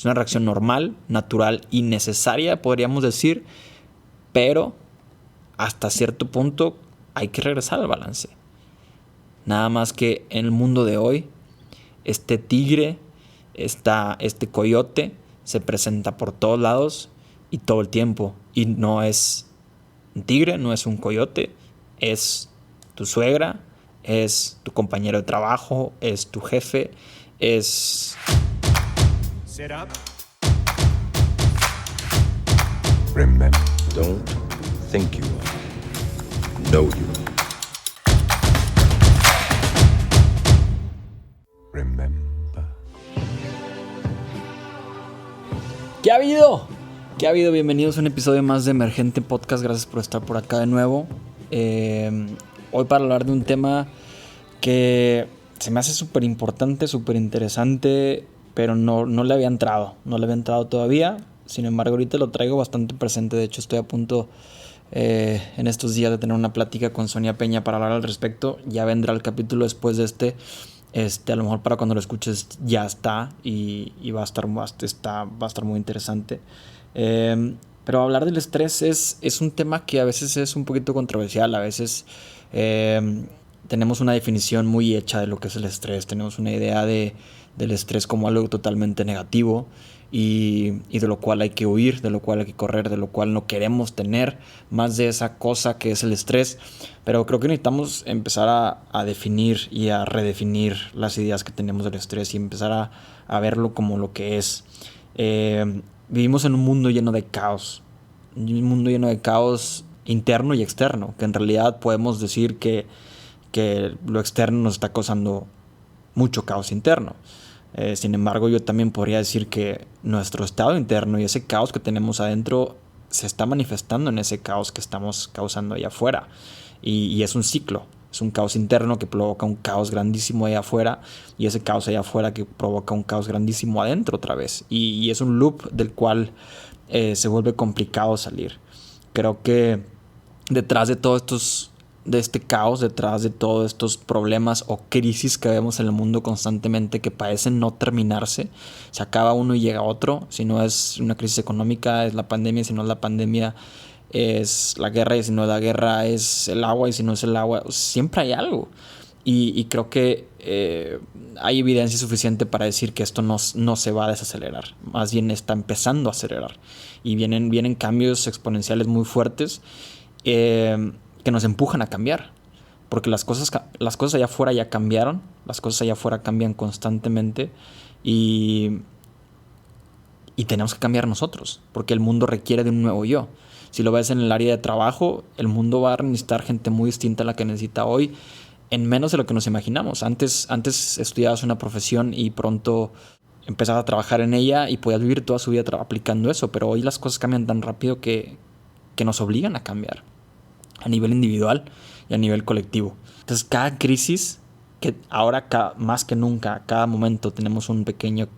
Es una reacción normal, natural y necesaria, podríamos decir, pero hasta cierto punto hay que regresar al balance. Nada más que en el mundo de hoy, este tigre, este coyote se presenta por todos lados y todo el tiempo. Y no es un tigre, no es un coyote, es tu suegra, es tu compañero de trabajo, es tu jefe, es... Sit up. Remember, don't think you are. Know you are. Remember. ¿Qué ha habido? ¿Qué ha habido? Bienvenidos a un episodio más de Emergente Podcast. Gracias por estar por acá de nuevo. Hoy para hablar de un tema que se me hace súper importante, súper interesante, pero no le había entrado. No le había entrado todavía. Sin embargo, ahorita lo traigo bastante presente. De hecho, estoy a punto en estos días de tener una plática con Sonia Peña para hablar al respecto. Ya vendrá el capítulo después de este. A lo mejor para cuando lo escuches ya está y va a estar muy interesante. Pero hablar del estrés es un tema que a veces es un poquito controversial. A veces tenemos una definición muy hecha de lo que es el estrés. Tenemos una idea del estrés como algo totalmente negativo y de lo cual hay que huir, de lo cual hay que correr, de lo cual no queremos tener más de esa cosa que es el estrés. Pero creo que necesitamos empezar a definir y a redefinir las ideas que tenemos del estrés y empezar a verlo como lo que es. Vivimos en un mundo lleno de caos. Un mundo lleno de caos interno y externo. Que en realidad podemos decir que lo externo nos está causando mucho caos interno. Sin embargo, yo también podría decir que nuestro estado interno y ese caos que tenemos adentro se está manifestando en ese caos que estamos causando allá afuera. Y es un ciclo. Es un caos interno que provoca un caos grandísimo allá afuera y ese caos allá afuera que provoca un caos grandísimo adentro otra vez. Y es un loop del cual se vuelve complicado salir. Creo que detrás de todos de este caos, detrás de todos estos problemas o crisis que vemos en el mundo constantemente que parecen no terminarse, se acaba uno y llega otro. Si no es una crisis económica, es la pandemia. Si no es la pandemia, es la guerra. Y si no es la guerra, es el agua. Y si no es el agua, siempre hay algo. Y creo que hay evidencia suficiente para decir que esto no se va a desacelerar. Más bien está empezando a acelerar. Y vienen cambios exponenciales muy fuertes que nos empujan a cambiar. Porque las cosas allá afuera ya cambiaron. Las cosas allá afuera cambian constantemente. Y tenemos que cambiar nosotros. Porque el mundo requiere de un nuevo yo. Si lo ves en el área de trabajo, el mundo va a necesitar gente muy distinta a la que necesita hoy, en menos de lo que nos imaginamos. Antes estudiabas una profesión y pronto empezabas a trabajar en ella y podías vivir toda su vida aplicando eso, pero hoy las cosas cambian tan rápido que nos obligan a cambiar a nivel individual y a nivel colectivo. Entonces cada crisis, que ahora más que nunca, cada momento tenemos un pequeño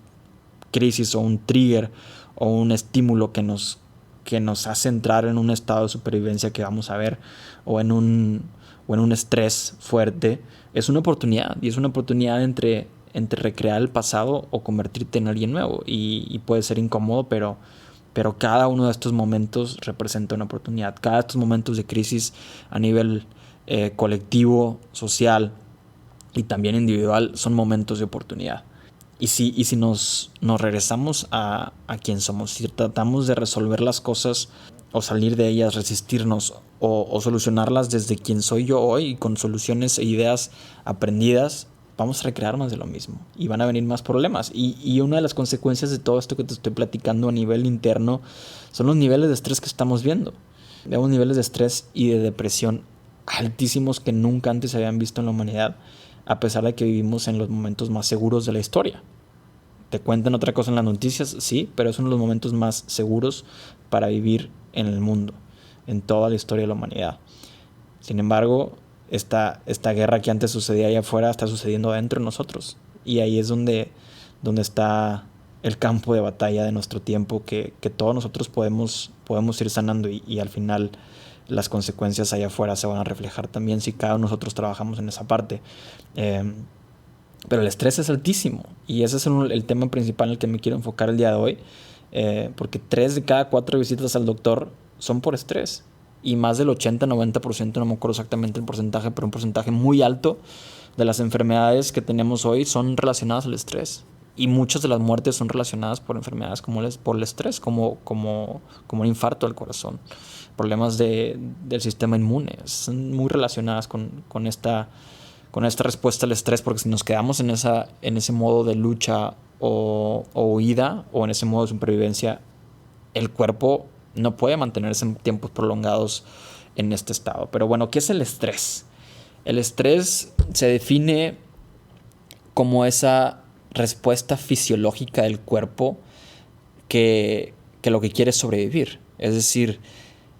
crisis o un trigger o un estímulo que nos hace entrar en un estado de supervivencia que vamos a ver o en un estrés fuerte, es una oportunidad. Y es una oportunidad entre recrear el pasado o convertirte en alguien nuevo. Y puede ser incómodo, pero cada uno de estos momentos representa una oportunidad. Cada de estos momentos de crisis a nivel colectivo, social y también individual son momentos de oportunidad. Y si nos regresamos a quien somos, si tratamos de resolver las cosas o salir de ellas, resistirnos o solucionarlas desde quien soy yo hoy, con soluciones e ideas aprendidas, vamos a recrear más de lo mismo y van a venir más problemas. Y una de las consecuencias de todo esto que te estoy platicando a nivel interno son los niveles de estrés que estamos viendo. Vemos niveles de estrés y de depresión altísimos que nunca antes se habían visto en la humanidad, a pesar de que vivimos en los momentos más seguros de la historia. Te cuentan otra cosa en las noticias, sí, pero es uno de los momentos más seguros para vivir en el mundo, en toda la historia de la humanidad. Sin embargo, esta guerra que antes sucedía allá afuera está sucediendo dentro de nosotros. Y ahí es donde está el campo de batalla de nuestro tiempo, que todos nosotros podemos ir sanando y al final las consecuencias allá afuera se van a reflejar también si cada uno de nosotros trabajamos en esa parte. Pero el estrés es altísimo. Y ese es el tema principal en el que me quiero enfocar el día de hoy. Porque 3 de cada 4 visitas al doctor son por estrés. Y más del 80-90%, no me acuerdo exactamente el porcentaje, pero un porcentaje muy alto de las enfermedades que tenemos hoy son relacionadas al estrés. Y muchas de las muertes son relacionadas por enfermedades por el estrés, como un infarto al corazón, problemas del sistema inmune. Son muy relacionadas con esta respuesta al estrés, porque si nos quedamos en ese modo de lucha o huida, o en ese modo de supervivencia, el cuerpo no puede mantenerse en tiempos prolongados en este estado. Pero bueno, ¿qué es el estrés? El estrés se define como esa respuesta fisiológica del cuerpo que lo que quiere es sobrevivir. Es decir,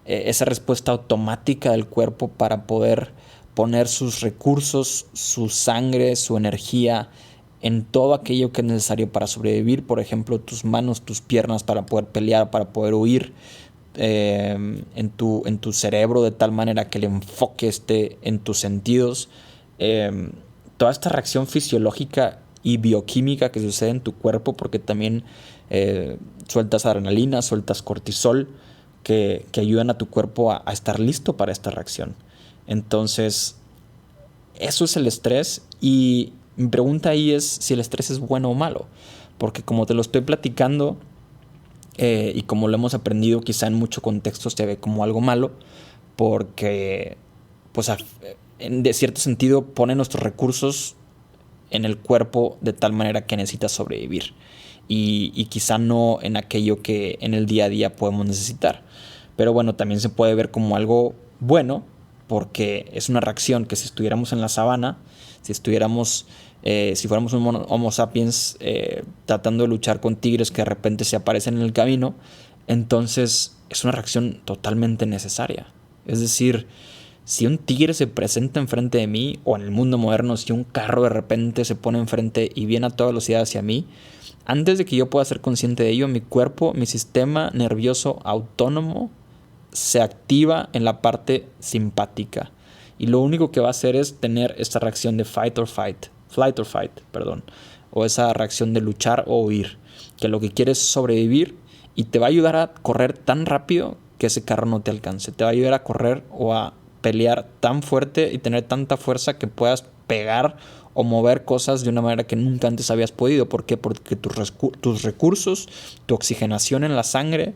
esa respuesta automática del cuerpo para poder poner sus recursos, su sangre, su energía en todo aquello que es necesario para sobrevivir. Por ejemplo, tus manos, tus piernas para poder pelear, para poder huir, en tu cerebro, de tal manera que el enfoque esté en tus sentidos. Toda esta reacción fisiológica y bioquímica que sucede en tu cuerpo, porque también sueltas adrenalina, sueltas cortisol, que ayudan a tu cuerpo a estar listo para esta reacción. Entonces, eso es el estrés. Y mi pregunta ahí es si el estrés es bueno o malo, porque como te lo estoy platicando, y como lo hemos aprendido, quizá en mucho contexto se ve como algo malo, porque pues de cierto sentido pone nuestros recursos en el cuerpo de tal manera que necesita sobrevivir, y quizá no en aquello que en el día a día podemos necesitar. Pero bueno, también se puede ver como algo bueno, porque es una reacción que si estuviéramos en la sabana, si fuéramos un Homo sapiens tratando de luchar con tigres que de repente se aparecen en el camino, entonces es una reacción totalmente necesaria. Es decir, si un tigre se presenta enfrente de mí, o en el mundo moderno, si un carro de repente se pone enfrente y viene a toda velocidad hacia mí, antes de que yo pueda ser consciente de ello, mi cuerpo, mi sistema nervioso autónomo se activa en la parte simpática. Y lo único que va a hacer es tener esta reacción de flight or fight, o esa reacción de luchar o huir, que lo que quiere es sobrevivir, y te va a ayudar a correr tan rápido que ese carro no te alcance. Te va a ayudar a correr o a pelear tan fuerte y tener tanta fuerza que puedas pegar o mover cosas de una manera que nunca antes habías podido. ¿Por qué? Porque tus recursos, tu oxigenación en la sangre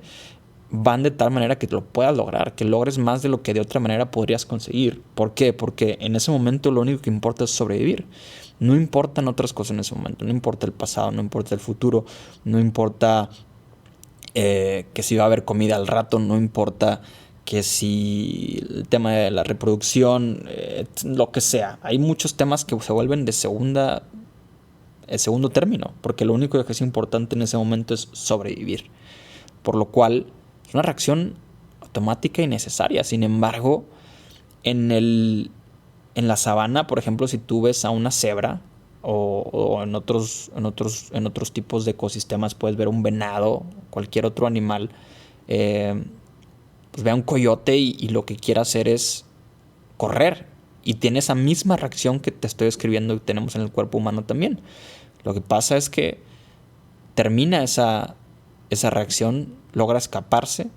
van de tal manera que lo puedas lograr, que logres más de lo que de otra manera podrías conseguir. ¿Por qué? Porque en ese momento lo único que importa es sobrevivir. No importan otras cosas en ese momento. No importa el pasado, no importa el futuro, no importa que si va a haber comida al rato, no importa que si el tema de la reproducción, lo que sea. Hay muchos temas que se vuelven de segundo término, porque lo único que es importante en ese momento es sobrevivir. Por lo cual es una reacción automática y necesaria. Sin embargo, en la sabana, por ejemplo, si tú ves a una cebra, o en otros tipos de ecosistemas puedes ver un venado, cualquier otro animal, pues ve a un coyote y lo que quiere hacer es correr. Y tiene esa misma reacción que te estoy describiendo que tenemos en el cuerpo humano también. Lo que pasa es que termina esa reacción, logra escaparse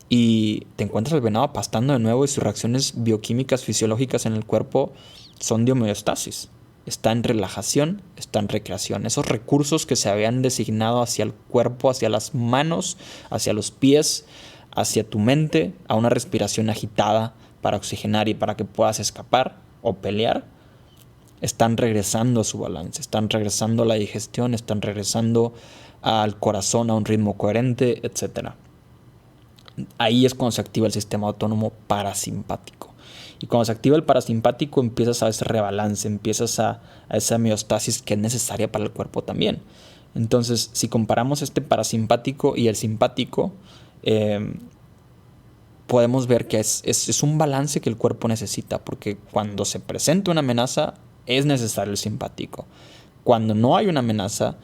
y te encuentras al venado pastando de nuevo, y sus reacciones bioquímicas fisiológicas en el cuerpo son de homeostasis. Está en relajación, está en recreación. Esos recursos que se habían designado hacia el cuerpo, hacia las manos, hacia los pies, hacia tu mente, a una respiración agitada para oxigenar y para que puedas escapar o pelear, están regresando a su balance, están regresando a la digestión, están regresando al corazón a un ritmo coherente, etc. Ahí es cuando se activa el sistema autónomo parasimpático. Y cuando se activa el parasimpático, empiezas a ese rebalance, empiezas a esa homeostasis que es necesaria para el cuerpo también. Entonces, si comparamos este parasimpático y el simpático, podemos ver que es un balance que el cuerpo necesita, porque cuando se presenta una amenaza, es necesario el simpático. Cuando no hay una amenaza,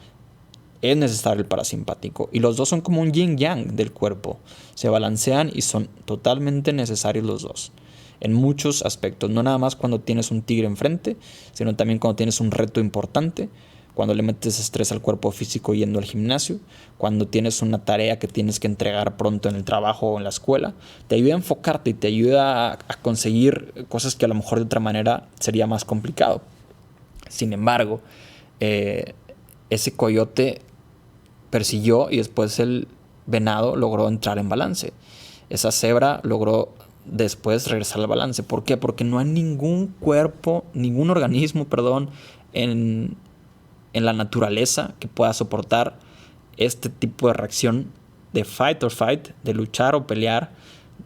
es necesario el parasimpático. Y los dos son como un yin yang del cuerpo. Se balancean y son totalmente necesarios los dos. en muchos aspectos. No nada más cuando tienes un tigre enfrente, sino también cuando tienes un reto importante, cuando le metes estrés al cuerpo físico yendo al gimnasio, cuando tienes una tarea que tienes que entregar pronto en el trabajo o en la escuela. Te ayuda a enfocarte y te ayuda a conseguir cosas que a lo mejor de otra manera sería más complicado. Sin embargo, ese coyote persiguió y después el venado logró entrar en balance. Esa cebra logró después regresar al balance. ¿Por qué? Porque no hay ningún organismo, en la naturaleza que pueda soportar este tipo de reacción de fight or fight, de luchar o pelear,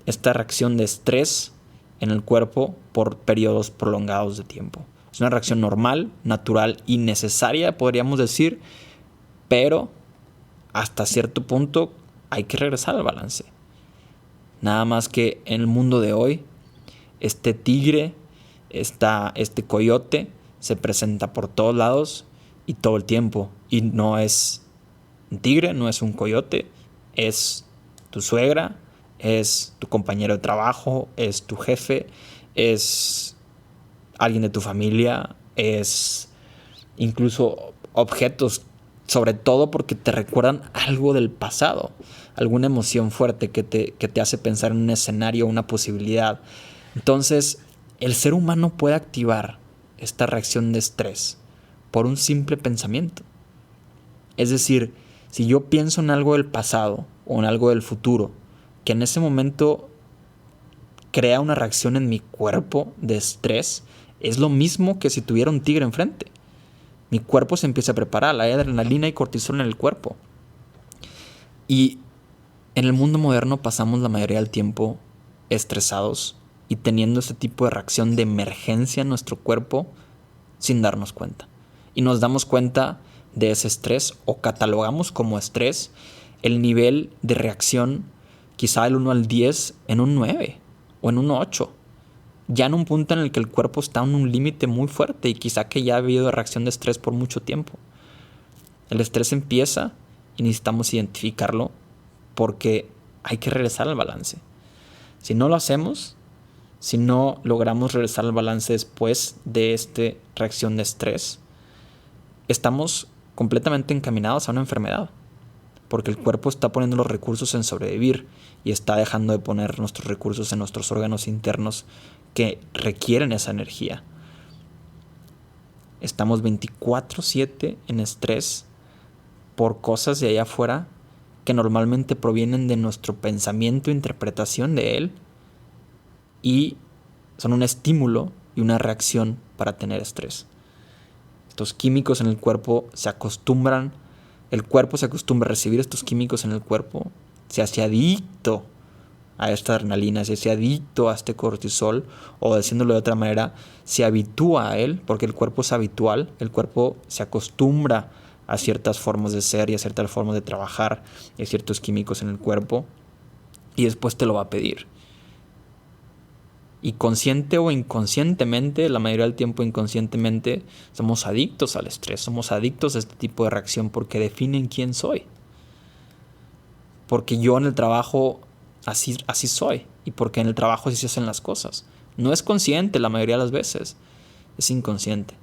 esta reacción de estrés en el cuerpo por periodos prolongados de tiempo. Es una reacción normal, natural y necesaria, podríamos decir, pero hasta cierto punto hay que regresar al balance. Nada más que en el mundo de hoy, este tigre, este coyote se presenta por todos lados y todo el tiempo. Y no es un tigre, no es un coyote, es tu suegra, es tu compañero de trabajo, es tu jefe, es alguien de tu familia, es incluso objetos, sobre todo porque te recuerdan algo del pasado, alguna emoción fuerte que te hace pensar en un escenario, una posibilidad. Entonces, el ser humano puede activar esta reacción de estrés por un simple pensamiento. Es decir, si yo pienso en algo del pasado o en algo del futuro, que en ese momento crea una reacción en mi cuerpo de estrés, es lo mismo que si tuviera un tigre enfrente. Mi cuerpo se empieza a preparar, hay adrenalina y cortisol en el cuerpo. Y en el mundo moderno pasamos la mayoría del tiempo estresados y teniendo ese tipo de reacción de emergencia en nuestro cuerpo sin darnos cuenta. Y nos damos cuenta de ese estrés o catalogamos como estrés el nivel de reacción quizá del 1 al 10 en un 9 o en un 8. Ya en un punto en el que el cuerpo está en un límite muy fuerte y quizá que ya ha habido reacción de estrés por mucho tiempo. El estrés empieza y necesitamos identificarlo porque hay que regresar al balance. Si no lo hacemos, si no logramos regresar al balance después de esta reacción de estrés, estamos completamente encaminados a una enfermedad, porque el cuerpo está poniendo los recursos en sobrevivir y está dejando de poner nuestros recursos en nuestros órganos internos que requieren esa energía. Estamos 24/7 en estrés por cosas de allá afuera que normalmente provienen de nuestro pensamiento e interpretación de él y son un estímulo y una reacción para tener estrés. Estos químicos en el cuerpo el cuerpo se acostumbra a recibir estos químicos en el cuerpo, se hace adicto a esta adrenalina, se hace adicto a este cortisol, o diciéndolo de otra manera, se habitúa a él, porque el cuerpo es habitual, el cuerpo se acostumbra a ciertas formas de ser y a ciertas formas de trabajar y a ciertos químicos en el cuerpo, y después te lo va a pedir. Y consciente o inconscientemente, la mayoría del tiempo inconscientemente, somos adictos al estrés, somos adictos a este tipo de reacción porque definen quién soy. Porque yo en el trabajo así soy y porque en el trabajo así se hacen las cosas. No es consciente la mayoría de las veces, es inconsciente.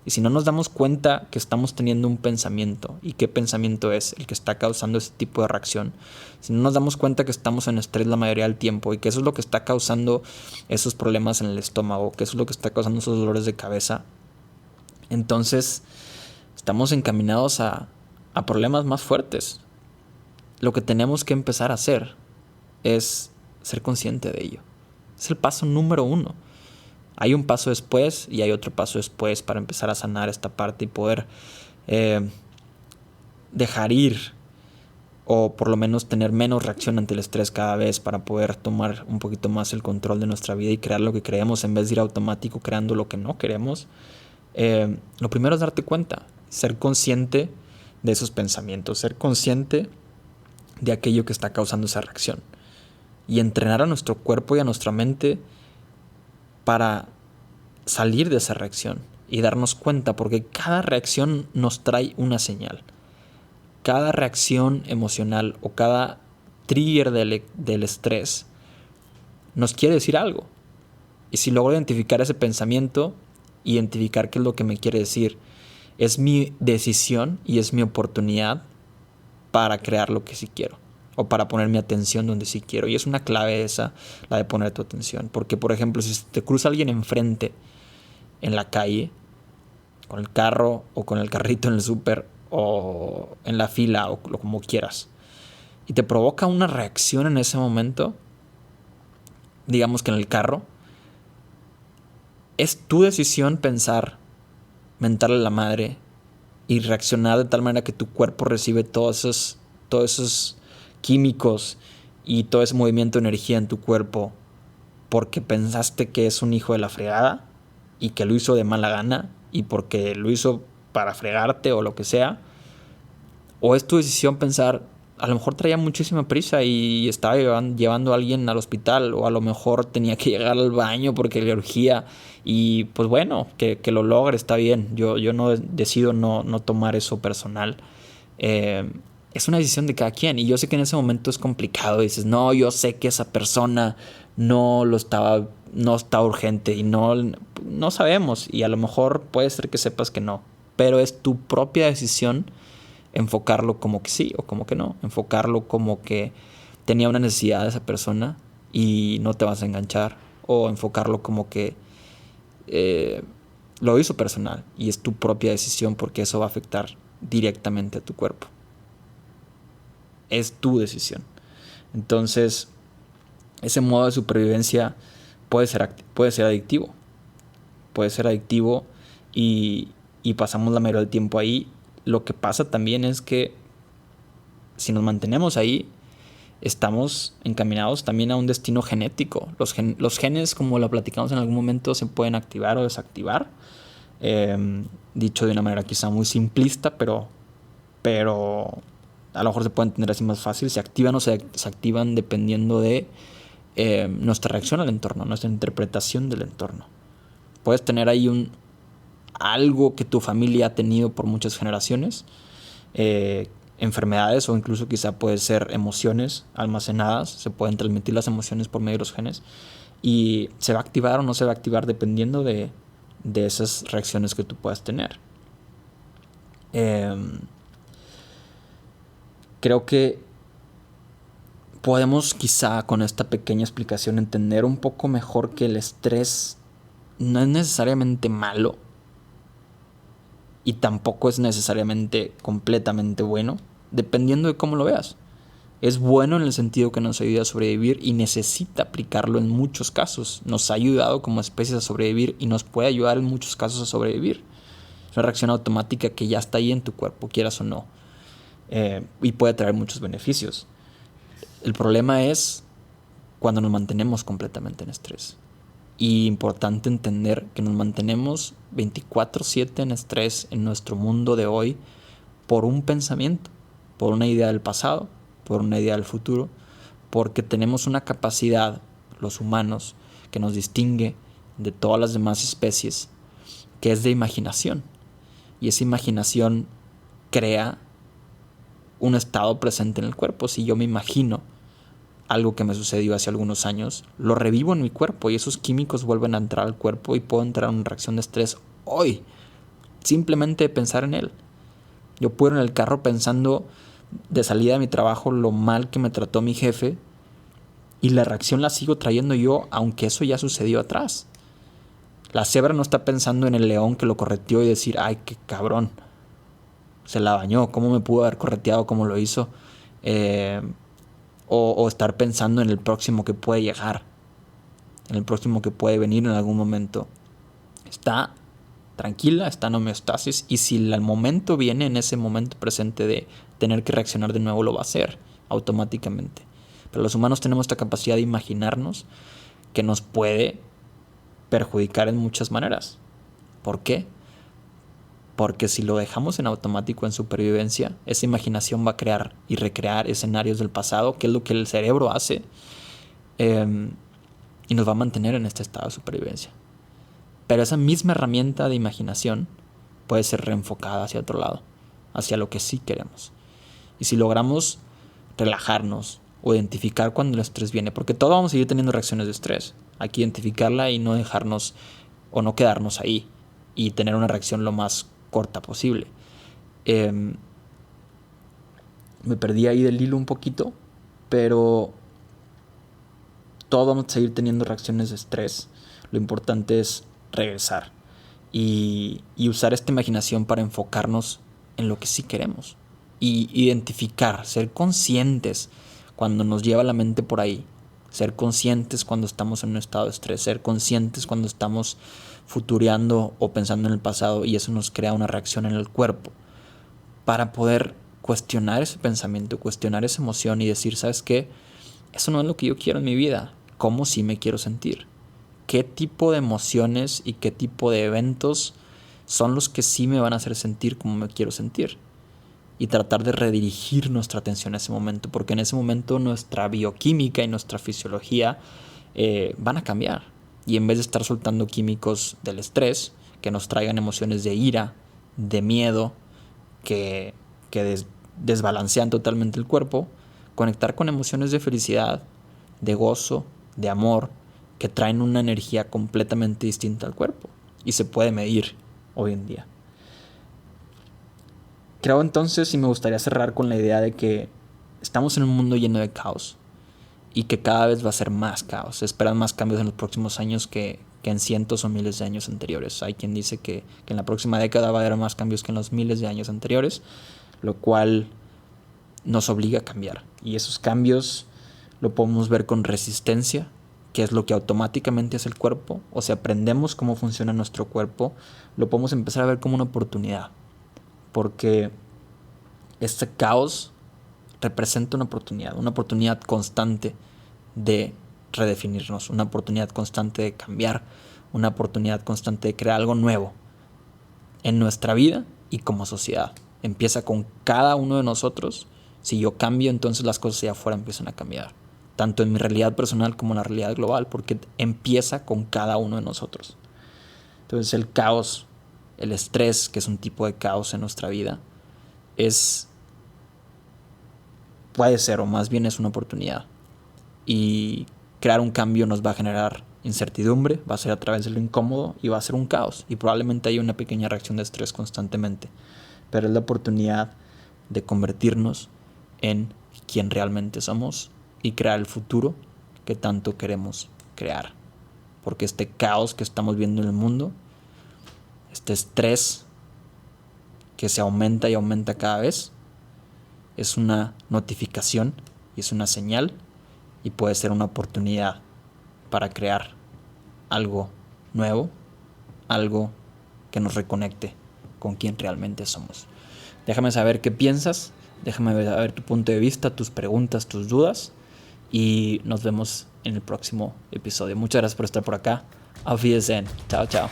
Y si no nos damos cuenta que estamos teniendo un pensamiento, ¿y qué pensamiento es el que está causando ese tipo de reacción? Si no nos damos cuenta que estamos en estrés la mayoría del tiempo y que eso es lo que está causando esos problemas en el estómago, que eso es lo que está causando esos dolores de cabeza, entonces estamos encaminados a problemas más fuertes. Lo que tenemos que empezar a hacer es ser consciente de ello. Es el paso número 1. Hay un paso después y hay otro paso después para empezar a sanar esta parte y poder dejar ir o por lo menos tener menos reacción ante el estrés cada vez para poder tomar un poquito más el control de nuestra vida y crear lo que queremos en vez de ir automático creando lo que no queremos. Lo primero es darte cuenta, ser consciente de esos pensamientos, ser consciente de aquello que está causando esa reacción y entrenar a nuestro cuerpo y a nuestra mente para salir de esa reacción y darnos cuenta, porque cada reacción nos trae una señal. Cada reacción emocional o cada trigger del estrés nos quiere decir algo. Y si logro identificar ese pensamiento, identificar qué es lo que me quiere decir, es mi decisión y es mi oportunidad para crear lo que sí quiero. O para poner mi atención donde sí quiero. Y es una clave esa, la de poner tu atención. Porque, por ejemplo, si te cruza alguien enfrente en la calle, con el carro o con el carrito en el súper o en la fila o como quieras, y te provoca una reacción en ese momento, digamos que en el carro, es tu decisión pensar, mentarle a la madre y reaccionar de tal manera que tu cuerpo recibe todos esos químicos y todo ese movimiento de energía en tu cuerpo porque pensaste que es un hijo de la fregada y que lo hizo de mala gana y porque lo hizo para fregarte o lo que sea. O es tu decisión pensar, a lo mejor traía muchísima prisa y estaba llevando a alguien al hospital, o a lo mejor tenía que llegar al baño porque le urgía, y pues bueno, que lo logre, está bien. Yo no decido no tomar eso personal. Es una decisión de cada quien, y yo sé que en ese momento es complicado. Dices, no, yo sé que esa persona no está urgente, y no sabemos, y a lo mejor puede ser que sepas que no, pero es tu propia decisión enfocarlo como que sí o como que no, enfocarlo como que tenía una necesidad de esa persona y no te vas a enganchar, o enfocarlo como que lo hizo personal y es tu propia decisión, porque eso va a afectar directamente a tu cuerpo. Es tu decisión. Entonces, ese modo de supervivencia puede ser adictivo. Puede ser adictivo y pasamos la mayoría del tiempo ahí. Lo que pasa también es que si nos mantenemos ahí, estamos encaminados también a un destino genético. Los genes, como lo platicamos en algún momento, se pueden activar o desactivar. Dicho de una manera quizá muy simplista, pero a lo mejor se puede entender así más fácil. Se activan o se desactivan dependiendo de nuestra reacción al entorno, nuestra interpretación del entorno. Puedes tener ahí algo que tu familia ha tenido por muchas generaciones, enfermedades, o incluso quizá puede ser emociones almacenadas. Se pueden transmitir las emociones por medio de los genes y se va a activar o no se va a activar dependiendo de esas reacciones que tú puedas tener. Creo que podemos quizá con esta pequeña explicación entender un poco mejor que el estrés no es necesariamente malo y tampoco es necesariamente completamente bueno, dependiendo de cómo lo veas. Es bueno en el sentido que nos ayuda a sobrevivir y necesita aplicarlo en muchos casos. Nos ha ayudado como especie a sobrevivir y nos puede ayudar en muchos casos a sobrevivir. Es una reacción automática que ya está ahí en tu cuerpo, quieras o no. Y puede traer muchos beneficios. El problema es cuando nos mantenemos completamente en estrés. Y importante entender que nos mantenemos 24/7 en estrés en nuestro mundo de hoy por un pensamiento, por una idea del pasado, por una idea del futuro, porque tenemos una capacidad, los humanos, que nos distingue de todas las demás especies, que es de imaginación. Y esa imaginación crea un estado presente en el cuerpo. Si yo me imagino algo que me sucedió hace algunos años, lo revivo en mi cuerpo y esos químicos vuelven a entrar al cuerpo y puedo entrar en una reacción de estrés hoy, simplemente de pensar en él. Yo puedo ir en el carro pensando de salida de mi trabajo lo mal que me trató mi jefe y la reacción la sigo trayendo yo, aunque eso ya sucedió atrás. La cebra no está pensando en el león que lo correteó y decir, ay, qué cabrón, se la bañó, ¿cómo me pudo haber correteado como lo hizo? O estar pensando en el próximo que puede llegar, en el próximo que puede venir en algún momento. Está tranquila, está en homeostasis, y si el momento viene, en ese momento presente de tener que reaccionar de nuevo, lo va a hacer automáticamente. Pero los humanos tenemos esta capacidad de imaginarnos que nos puede perjudicar en muchas maneras. ¿Por qué? Porque si lo dejamos en automático, en supervivencia, esa imaginación va a crear y recrear escenarios del pasado, que es lo que el cerebro hace, y nos va a mantener en este estado de supervivencia. Pero esa misma herramienta de imaginación puede ser reenfocada hacia otro lado, hacia lo que sí queremos. Y si logramos relajarnos o identificar cuando el estrés viene, porque todos vamos a seguir teniendo reacciones de estrés. Hay que identificarla y no dejarnos o no quedarnos ahí y tener una reacción lo más corta posible. Me perdí ahí del hilo un poquito, pero todos vamos a seguir teniendo reacciones de estrés. Lo importante es regresar y usar esta imaginación para enfocarnos en lo que sí queremos y identificar, ser conscientes cuando nos lleva la mente por ahí, ser conscientes cuando estamos en un estado de estrés, ser conscientes cuando estamos futureando o pensando en el pasado y eso nos crea una reacción en el cuerpo, para poder cuestionar ese pensamiento, cuestionar esa emoción y decir, ¿sabes qué? Eso no es lo que yo quiero en mi vida. ¿Cómo sí me quiero sentir? ¿Qué tipo de emociones y qué tipo de eventos son los que sí me van a hacer sentir como me quiero sentir? Y tratar de redirigir nuestra atención a ese momento, porque en ese momento nuestra bioquímica y nuestra fisiología van a cambiar. Y en vez de estar soltando químicos del estrés, que nos traigan emociones de ira, de miedo, que desbalancean totalmente el cuerpo, conectar con emociones de felicidad, de gozo, de amor, que traen una energía completamente distinta al cuerpo y se puede medir hoy en día. Creo entonces, y me gustaría cerrar con la idea de que estamos en un mundo lleno de caos y que cada vez va a ser más caos. Se esperan más cambios en los próximos años que en cientos o miles de años anteriores. Hay quien dice que en la próxima década va a haber más cambios que en los miles de años anteriores, lo cual nos obliga a cambiar. Y esos cambios lo podemos ver con resistencia, que es lo que automáticamente hace el cuerpo. O sea, aprendemos cómo funciona nuestro cuerpo, lo podemos empezar a ver como una oportunidad. Porque este caos representa una oportunidad constante de redefinirnos, una oportunidad constante de cambiar, una oportunidad constante de crear algo nuevo en nuestra vida y como sociedad. Empieza con cada uno de nosotros. Si yo cambio, entonces las cosas allá afuera empiezan a cambiar, tanto en mi realidad personal como en la realidad global, porque empieza con cada uno de nosotros. Entonces el caos, el estrés, que es un tipo de caos en nuestra vida, puede ser, o más bien es una oportunidad. Y crear un cambio nos va a generar incertidumbre, va a ser a través de lo incómodo y va a ser un caos. Y probablemente haya una pequeña reacción de estrés constantemente. Pero es la oportunidad de convertirnos en quien realmente somos y crear el futuro que tanto queremos crear. Porque este caos que estamos viendo en el mundo, este estrés que se aumenta y aumenta cada vez, es una notificación y es una señal y puede ser una oportunidad para crear algo nuevo, algo que nos reconecte con quien realmente somos. Déjame saber qué piensas, déjame saber tu punto de vista, tus preguntas, tus dudas y nos vemos en el próximo episodio. Muchas gracias por estar por acá. Auf Wiedersehen. Chao, chao.